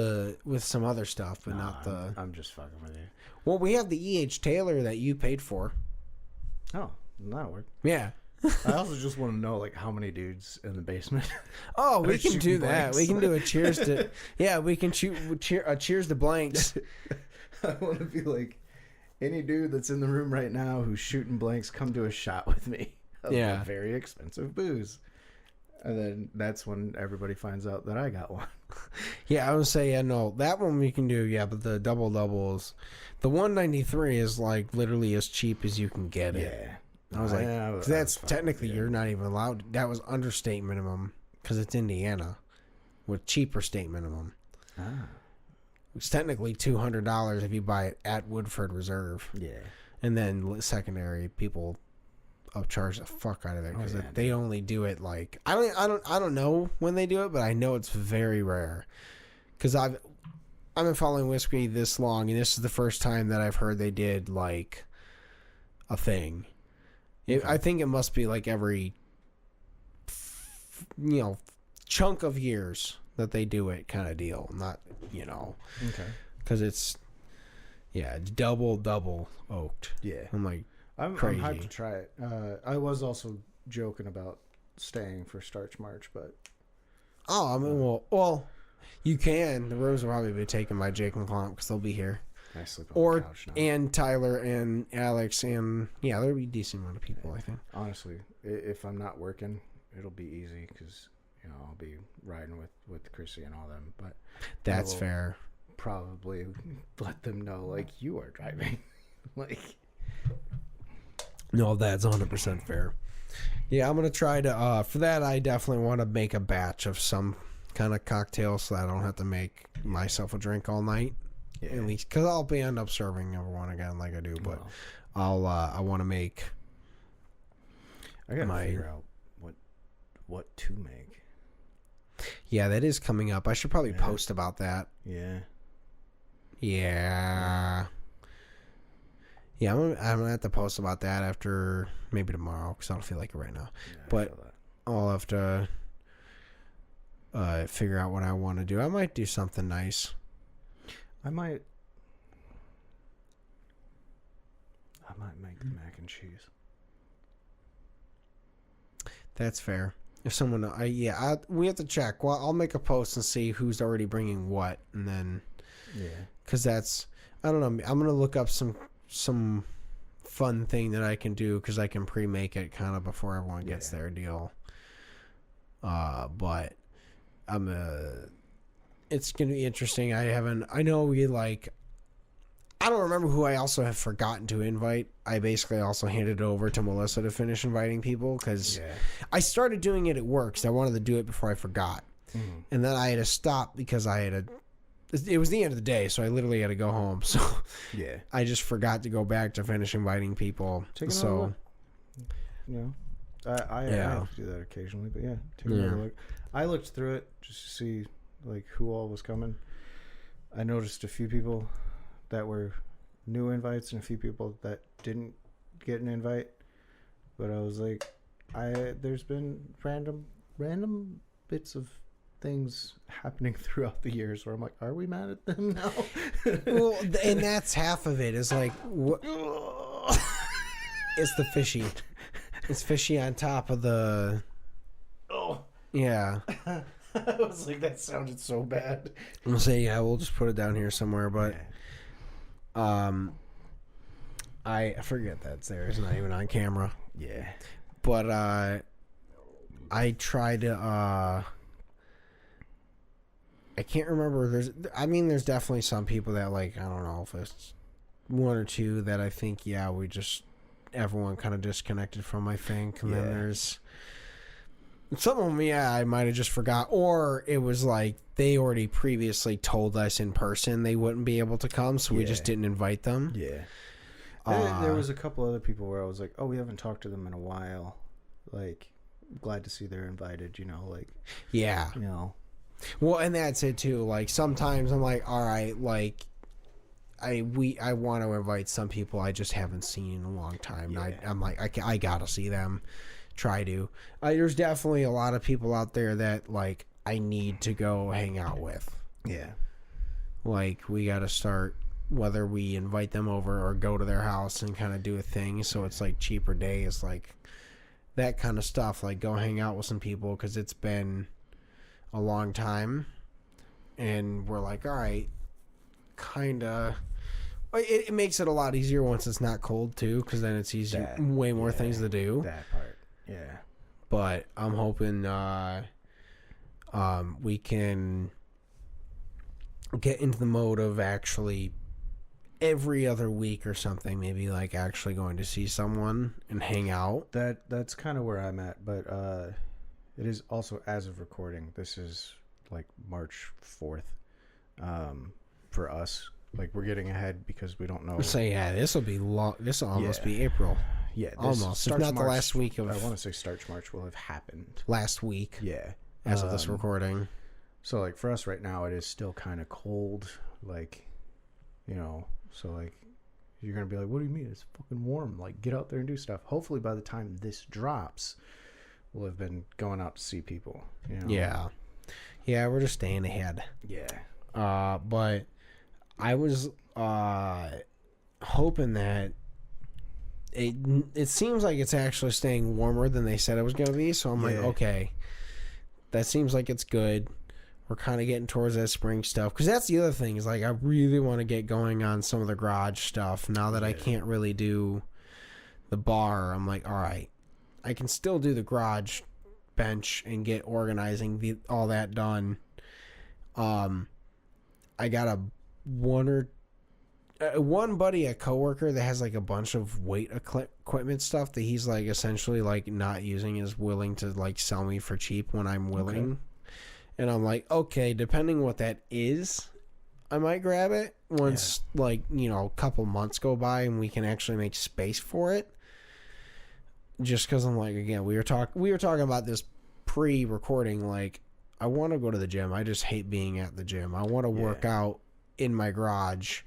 with some other stuff, but not the... I'm just fucking with you. Well, we have the E.H. Taylor that you paid for. Oh, that'll work. Yeah. I also just want to know, like, how many dudes in the basement. Oh, we can do that. We can do a cheers to... Yeah, we can cheers to blanks. I want to be like, any dude that's in the room right now who's shooting blanks, come to a shot with me. Yeah. Very expensive booze. And then that's when everybody finds out that I got one. Yeah, I would say, no, that one we can do, but the doubles... The $193 is, like, literally as cheap as you can get it. Yeah. I was like, cause that's technically you're not even allowed. That was under state minimum because it's Indiana with cheaper state minimum. It's technically $200 if you buy it at Woodford Reserve. Yeah, and then secondary people upcharge the fuck out of it because they only do it like I don't know when they do it, but I know it's very rare because I've been following whiskey this long, and this is the first time that I've heard they did like a thing. I think it must be like every, chunk of years that they do it kind of deal. Not, Okay. Because it's double oaked. Yeah. I'm like, I'm hyped to try it. I was also joking about staying for Starch March, but. Oh, I mean, well, you can. The rooms will probably be taken by Jake and Klomp because they'll be here. I sleep on the couch now. And Tyler and Alex and there'll be a decent amount of people, I think. Honestly, if I'm not working, it'll be easy because I'll be riding with Chrissy and all them. But That's fair. Probably let them know, like, you are driving. Like, no, that's 100% fair. Yeah, I'm gonna try to. For that, I definitely want to make a batch of some kind of cocktail so that I don't have to make myself a drink all night. Yeah. At least, because I'll end up serving everyone again like I do. But I want to make. I gotta figure out what to make. Yeah, that is coming up. I should probably post about that. Yeah. Yeah. Yeah, I'm gonna have to post about that after maybe tomorrow because I don't feel like it right now. Yeah, but I'll have to figure out what I want to do. I might do something nice. I might make the mac and cheese. That's fair. If someone, we have to check. Well, I'll make a post and see who's already bringing what, and then. Yeah. Because I don't know. I'm gonna look up some fun thing that I can do because I can pre-make it kind of before everyone gets their deal. But it's gonna be interesting. I don't remember who I also have forgotten to invite. I basically also handed it over to Melissa to finish inviting people because I started doing it at work because I wanted to do it before I forgot, and then I had to stop because it was the end of the day, so I literally had to go home. So I just forgot to go back to finish inviting people. So, I have to do that occasionally, but take another look. I looked through it just to see like who all was coming. I noticed a few people that were new invites and a few people that didn't get an invite. But I was like, there's been random bits of things happening throughout the years where I'm like, are we mad at them now? Well, and that's half of it is like, it's the fishy. It's fishy on top of the. Oh. Yeah. I was like, that sounded so bad. I'm gonna say, we'll just put it down here somewhere, but. I forget that's there. It's not even on camera. Yeah. But I tried to I can't remember. There's definitely some people that, like, I don't know if it's one or two that I think, everyone kind of disconnected from, I think. And then there's some of them, I might have just forgot. Or it was like they already previously told us in person they wouldn't be able to come, so we just didn't invite them. Yeah. There was a couple other people where I was like, oh, we haven't talked to them in a while. Like, glad to see they're invited, like. Yeah. Well, and that's it too. Like, sometimes I'm like, all right, like, I want to invite some people I just haven't seen in a long time. Yeah. I'm like, I gotta see them. Try to. There's definitely a lot of people out there that, like, I need to go hang out with. Yeah. Like, we gotta start, whether we invite them over or go to their house and kind of do a thing. So it's like cheaper days, like that kind of stuff. Like, go hang out with some people because it's been a long time, and we're like, all right, kind of. It makes it a lot easier once it's not cold too, because then it's easier, way more things to do. That part, yeah. But I'm hoping we can get into the mode of actually every other week or something, maybe, like, actually going to see someone and hang out. That's kind of where I'm at, but it is also, as of recording, this is like March 4th for us. Like, we're getting ahead because we don't know. So this will be long. This will almost be April. Yeah, almost. If not March, the last week of. I want to say Starch March will have happened last week. Yeah, as of this recording. So, like, for us right now, it is still kind of cold. Like, so, like, you're gonna be like, what do you mean? It's fucking warm. Like, get out there and do stuff. Hopefully, by the time this drops, we'll have been going out to see people. Yeah, we're just staying ahead. Yeah. But I was hoping that it seems like it's actually staying warmer than they said it was going to be. So I'm like, okay, that seems like it's good. We're kind of getting towards that spring stuff. Because that's the other thing is, like, I really want to get going on some of the garage stuff. Now that I can't really do the bar, I'm like, all right, I can still do the garage bench and get organizing all that done. I got one buddy, a coworker that has like a bunch of weight equipment stuff that he's like essentially like not using, is willing to like sell me for cheap when I'm willing. Okay. And I'm like, okay, depending what that is, I might grab it once like, you know, a couple months go by and we can actually make space for it. Just because I'm like, again, we were talking about this pre-recording, like, I want to go to the gym. I just hate being at the gym. I want to work out in my garage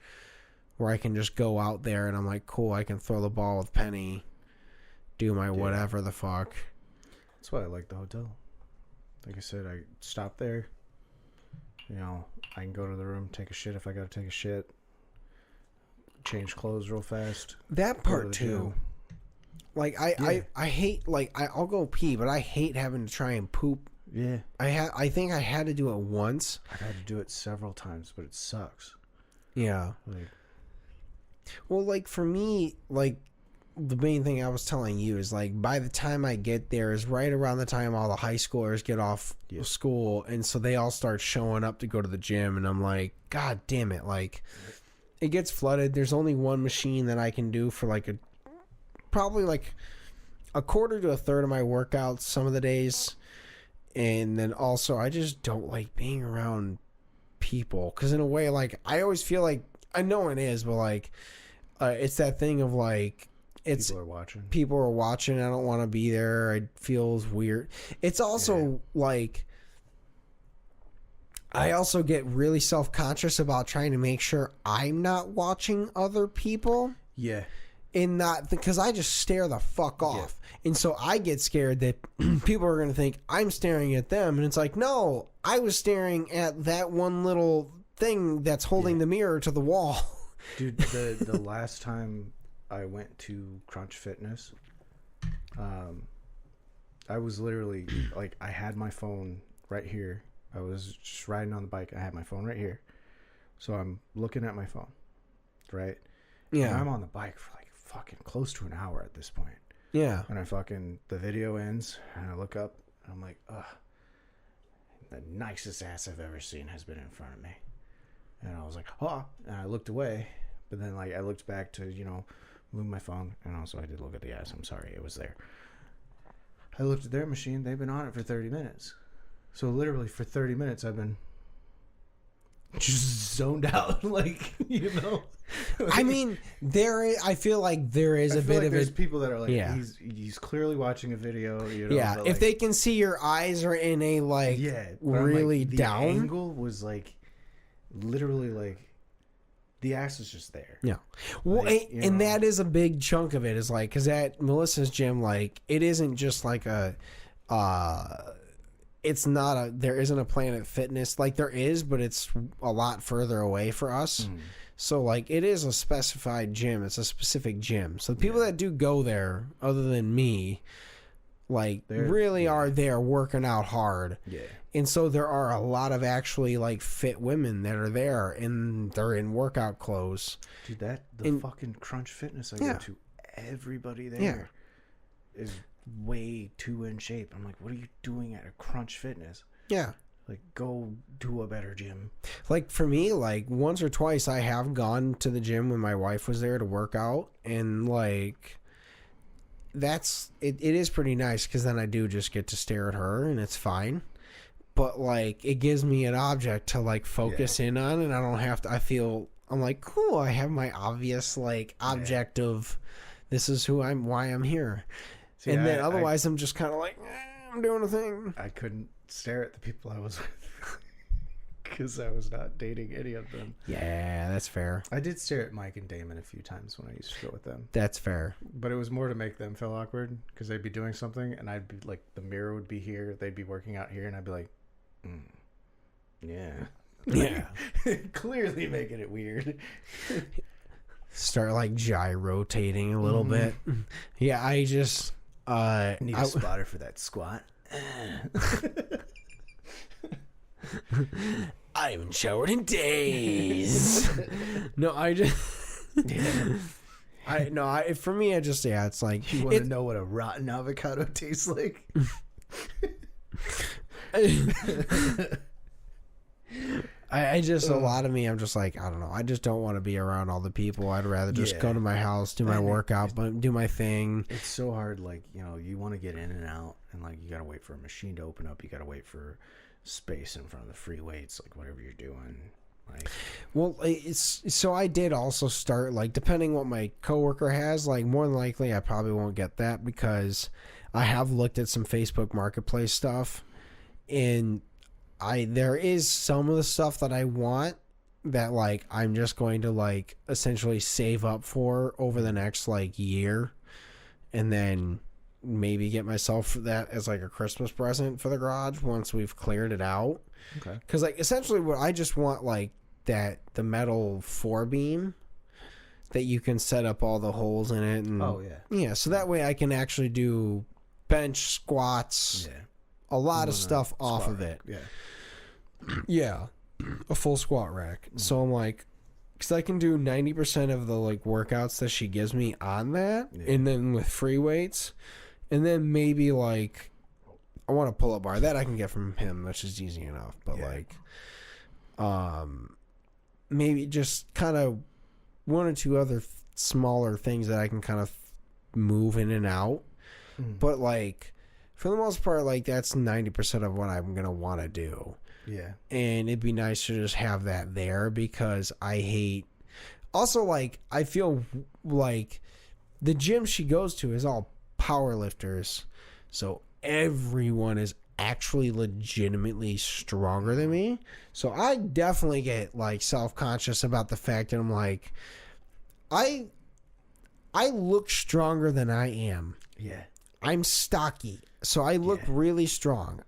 where I can just go out there and I'm like, cool, I can throw the ball with Penny, do my whatever the fuck. That's why I like the hotel. Like I said, I stop there. You know, I can go to the room, take a shit if I got to take a shit. Change clothes real fast. That part too. Like I hate, like I'll go pee, but I hate having to try and poop. Yeah. I think I had to do it once. I've had to do it several times, but it sucks. Yeah. Well, like for me, like the main thing I was telling you is like by the time I get there is right around the time all the high schoolers get off school, and so they all start showing up to go to the gym, and I'm like, God damn it, like it gets flooded. There's only one machine that I can do for like probably like a quarter to a third of my workouts some of the days. And then also I just don't like being around people, because in a way, like I always feel like, I know it is, but like it's that thing of like, it's people are watching, I don't want to be there, it feels weird. It's also like I also get really self-conscious about trying to make sure I'm not watching other people. Yeah. In that, because I just stare the fuck off. And so I get scared that people are going to think I'm staring at them. And it's like, no, I was staring at that one little thing that's holding the mirror to the wall. Dude, the last time I went to Crunch Fitness, I was literally, like, I had my phone right here. I was just riding on the bike. I had my phone right here. So I'm looking at my phone, right? Yeah. And I'm on the bike for like fucking close to an hour at this point. Yeah. And the video ends and I look up and I'm like, ugh, the nicest ass I've ever seen has been in front of me. And I was like, oh, and I looked away, but then like I looked back to, you know, move my phone, and also I did look at the ass. I'm sorry, it was there. I looked at their machine. They've been on it for 30 minutes. So literally for 30 minutes I've been just zoned out, like, you know. I mean, I feel like there is a bit of there's people that are like, he's clearly watching a video, you know. Yeah, if like, they can see your eyes are in a like really like, down. The angle was like literally like the ass is just there. Yeah. Well, like, and that is a big chunk of it, is like, because at Melissa's gym, like, it isn't just like it's not there isn't a Planet Fitness, like there is, but it's a lot further away for us. So like it is a specified gym. It's a specific gym. So the people that do go there, other than me, like really are there working out hard. Yeah. And so there are a lot of actually like fit women that are there, and they're in workout clothes. Dude, the fucking Crunch Fitness I go to, everybody there is way too in shape. I'm like, what are you doing at a Crunch Fitness? Yeah. Like, go to a better gym. Like, for me, like, once or twice I have gone to the gym when my wife was there to work out, and, like, it is pretty nice, because then I do just get to stare at her, and it's fine. But, like, it gives me an object to, like, focus in on, and I don't have to, I'm like, cool, I have my obvious, like, object of, this is why I'm here. See, and then otherwise I'm just kind of like, I'm doing a thing. I couldn't stare at the people I was with because I was not dating any of them. Yeah, that's fair. I did stare at Mike and Damon a few times when I used to go with them. That's fair. But it was more to make them feel awkward, because they'd be doing something and I'd be like, the mirror would be here, they'd be working out here, and I'd be like, yeah. Yeah. Clearly making it weird. Start like gyrotating a little bit. Yeah, I just need a spotter for that squat. I haven't showered in days. No, I just for me, I just it's like, you want to know what a rotten avocado tastes like. I just, a lot of me, I'm just like, I don't know. I just don't want to be around all the people. I'd rather just go to my house, do my workout, do my thing. It's so hard. Like, you know, you want to get in and out, and like, you got to wait for a machine to open up. You got to wait for space in front of the free weights, like whatever you're doing. Like, well, it's so I did also start, like, depending what my coworker has, like, more than likely I probably won't get that because I have looked at some Facebook Marketplace stuff, and there is some of the stuff that I want that, like, I'm just going to, like, essentially save up for over the next, like, year, and then maybe get myself that as, like, a Christmas present for the garage once we've cleared it out. okay. Because, like, essentially what I just want, like, the metal 4-beam that you can set up all the holes in it. And, yeah, so that way I can actually do bench, squats, a lot of stuff off of it. Yeah, a full squat rack. So I'm like, because I can do 90% of the, like, workouts that she gives me on that, and then with free weights, and then maybe, like, I want a pull-up bar that I can get from him, which is easy enough. But like, maybe just kind of one or two other smaller things that I can kind of move in and out. But like, for the most part, like, that's 90% of what I'm gonna want to do. Yeah. And it'd be nice to just have that there because I hate. Also, like, I feel like the gym she goes to is all power lifters, so everyone is actually legitimately stronger than me. So I definitely get, like, self-conscious about the fact that I'm like, I look stronger than I am. Yeah. I'm stocky, so I look really strong.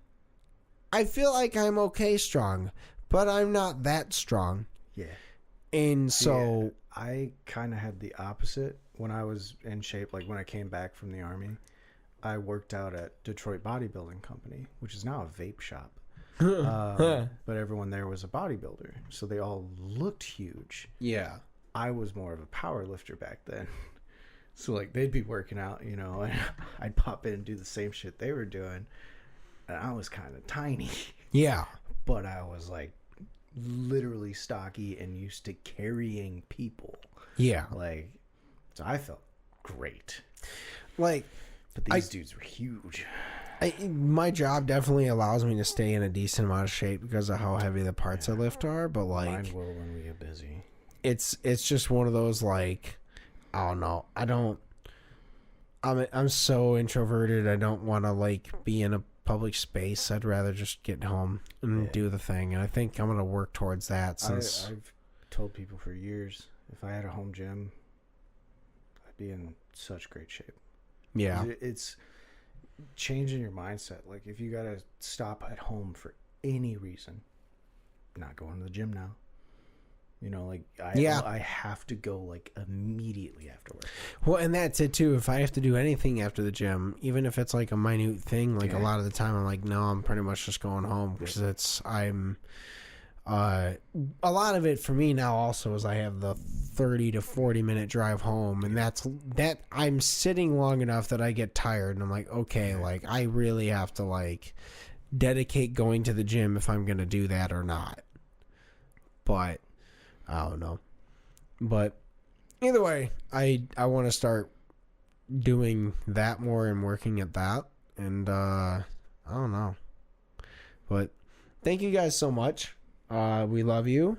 I feel like I'm okay strong, but I'm not that strong. Yeah. And so I kind of had the opposite when I was in shape. Like, when I came back from the Army, I worked out at Detroit Bodybuilding Company, which is now a vape shop. But everyone there was a bodybuilder, so they all looked huge. Yeah. I was more of a power lifter back then. So, like, they'd be working out, you know, and I'd pop in and do the same shit they were doing. And I was kind of tiny. Yeah. But I was, like, literally stocky and used to carrying people. Yeah. Like, so I felt great. Like, but these dudes were huge. My job definitely allows me to stay in a decent amount of shape because of how heavy the parts I lift are. But, like, mine will when we get busy. It's just one of those, like, I don't know. I'm so introverted. I don't want to, like, be in a public space. I'd rather just get home and do the thing. And I think I'm going to work towards that since I've told people for years, if I had a home gym, I'd be in such great shape. Yeah. It's changing your mindset. Like, if you got to stop at home for any reason, not going to the gym now. You know, like, I have to go, like, immediately after work. Well, and that's it, too. If I have to do anything after the gym, even if it's, like, a minute thing, like, a lot of the time I'm like, no, I'm pretty much just going home. Because a lot of it for me now also is I have the 30 to 40 minute drive home. And that I'm sitting long enough that I get tired. And I'm like, okay, like, I really have to, like, dedicate going to the gym if I'm going to do that or not. But I don't know. But either way, I want to start doing that more and working at that. And I don't know. But thank you guys so much. We love you.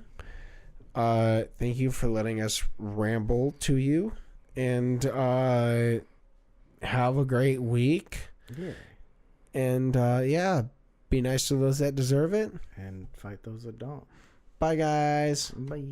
Thank you for letting us ramble to you. And have a great week. Yeah. And be nice to those that deserve it. And fight those that don't. Bye, guys. Bye.